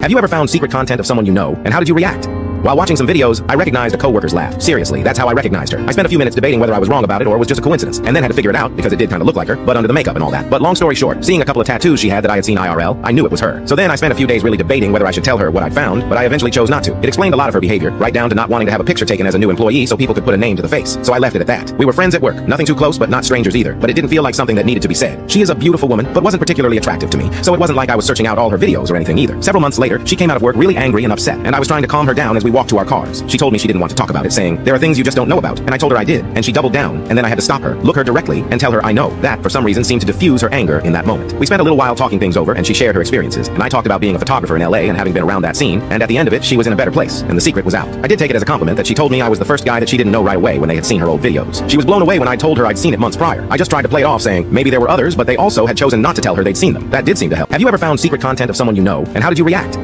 Have you ever found secret content of someone you know, and how did you react? While watching some videos, I recognized a coworker's laugh. Seriously, that's how I recognized her. I spent a few minutes debating whether I was wrong about it or it was just a coincidence, and then had to figure it out because it did kind of look like her, but under the makeup and all that. But long story short, seeing a couple of tattoos she had that I had seen IRL, I knew it was her. So then I spent a few days really debating whether I should tell her what I'd found, but I eventually chose not to. It explained a lot of her behavior, right down to not wanting to have a picture taken as a new employee so people could put a name to the face. So I left it at that. We were friends at work, nothing too close, but not strangers either, but it didn't feel like something that needed to be said. She is a beautiful woman, but wasn't particularly attractive to me, so it wasn't like I was searching out all her videos or anything either. Several months later, she came out of work really angry and upset, and I was trying to calm her down as we walked to our cars. She told me she didn't want to talk about it, saying, "There are things you just don't know about," and I told her I did, and she doubled down, and then I had to stop her, look her directly, and tell her I know. That, for some reason, seemed to diffuse her anger in that moment. We spent a little while talking things over, and she shared her experiences, and I talked about being a photographer in LA and having been around that scene, and at the end of it, she was in a better place, and the secret was out. I did take it as a compliment that she told me I was the first guy that she didn't know right away when they had seen her old videos. She was blown away when I told her I'd seen it months prior. I just tried to play it off, saying maybe there were others, but they also had chosen not to tell her they'd seen them. That did seem to help. Have you ever found secret content of someone you know, and how did you react?